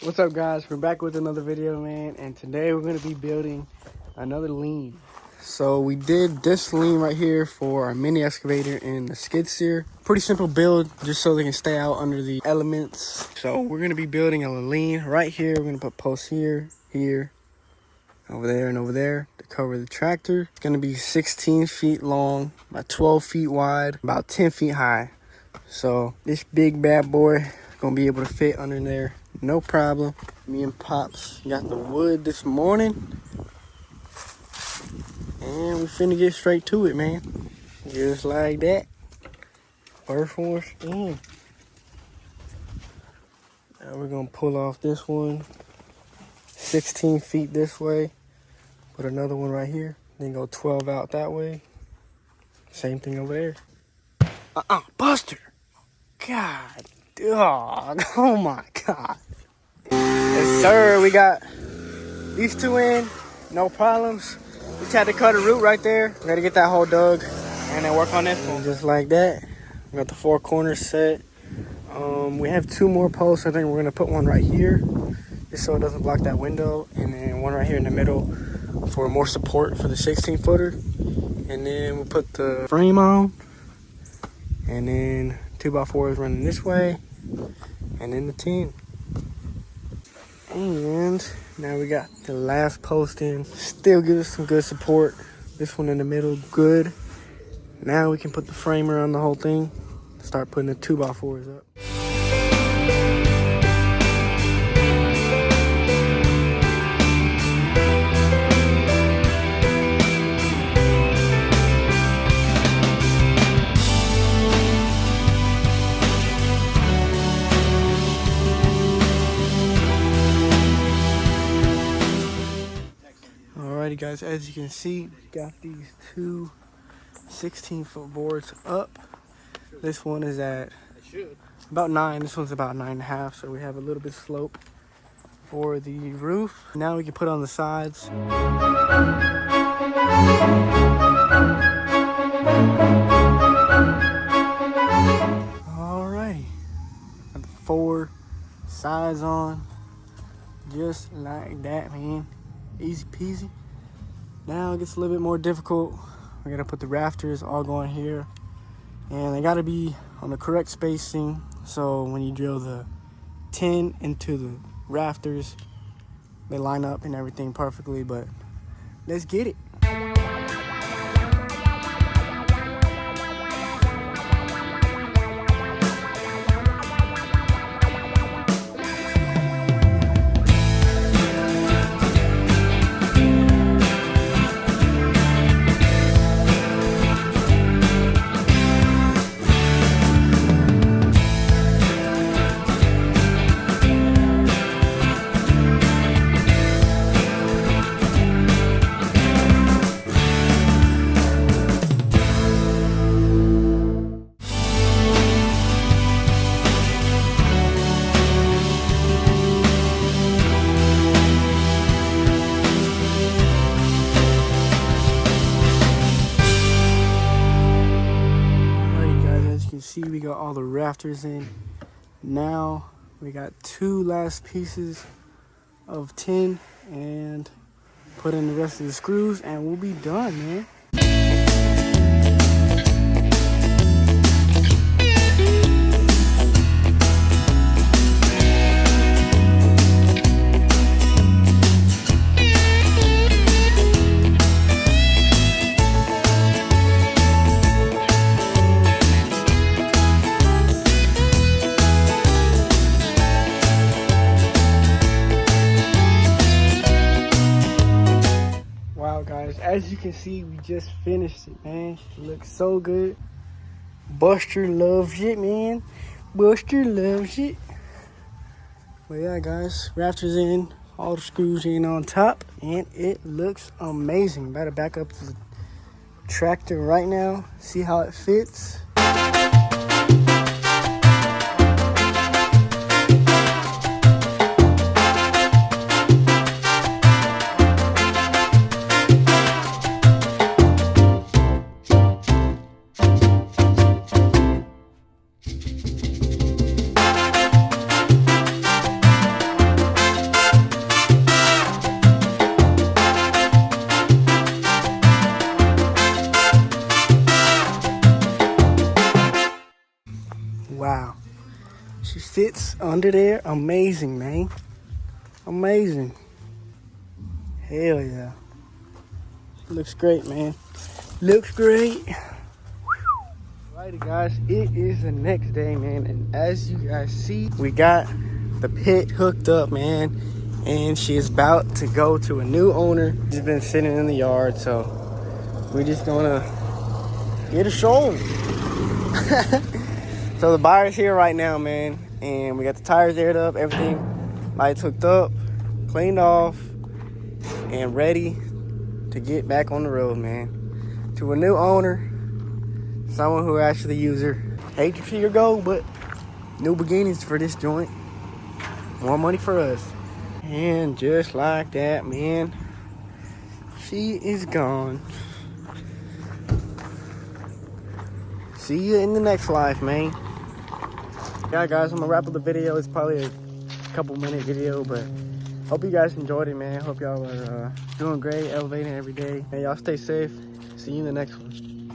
What's up, guys? We're back with another video, man, and today we're going to be building another lean. So we did this lean right here for our mini excavator and the skid steer. Pretty simple build, just so they can stay out under the elements. So we're going to be building a lean right here. We're going to put posts here, here, over there, and over there to cover the tractor. It's going to be 16 feet long, about 12 feet wide, about 10 feet high. So this big bad boy is going to be able to fit under there. No problem. Me and Pops got the wood this morning. And we finna get straight to it, man. Just like that. First one's in. Now we're gonna pull off this one. 16 feet this way. Put another one right here. Then go 12 out that way. Same thing over there. Buster! God, dog. Oh my God. Yes, sir. We got these two in. No problems. We just had to cut a root right there. We gotta get that hole dug and then work on this one. Just like that. We got the four corners set. We have two more posts. I think we're gonna put one right here just so it doesn't block that window. And then one right here in the middle for more support for the 16 footer. And then we'll put the frame on. And then 2x4 is running this way. And then the 10. And now we got the last post in. Still give us some good support. This one in the middle, good. Now we can put the frame around the whole thing. Start putting the 2x4s up. Alrighty, guys, as you can see, we got these two 16-foot boards up. This one is at about 9. This one's about 9.5, so we have a little bit of slope for the roof. Now we can put on the sides. Alrighty, got the 4 sides on, just like that, man. Easy peasy. Now it gets a little bit more difficult. We're gonna put the rafters all going here, and they gotta be on the correct spacing, so when you drill the 10 into the rafters, they line up and everything perfectly. But let's get it. See, we got all the rafters in. Now we got 2 last pieces of tin and put in the rest of the screws and we'll be done, man. Guys, as you can see, we just finished it, man. It looks so good. Buster loves it, man. Buster loves it. But yeah, guys, rafters in, all the screws in on top, and it looks amazing. Better back up to the tractor right now, see how it fits. fits under there. Amazing, man. Amazing. Hell yeah. Looks great, man. Looks great. Alrighty, guys. It is the next day, man. And as you guys see, we got the pit hooked up, man. And she is about to go to a new owner. She's been sitting in the yard, so we're just gonna get her shown. So the buyer's here right now, man. And we got the tires aired up, everything. Lights hooked up, cleaned off, and ready to get back on the road, man. To a new owner, someone who actually uses her. Hate to see her go, but new beginnings for this joint. More money for us. And just like that, man, she is gone. See you in the next life, man. Yeah, guys, I'm gonna wrap up the video. It's probably a couple-minute video, but hope you guys enjoyed it, man. Hope y'all are doing great, elevating every day. And y'all stay safe. See you in the next one.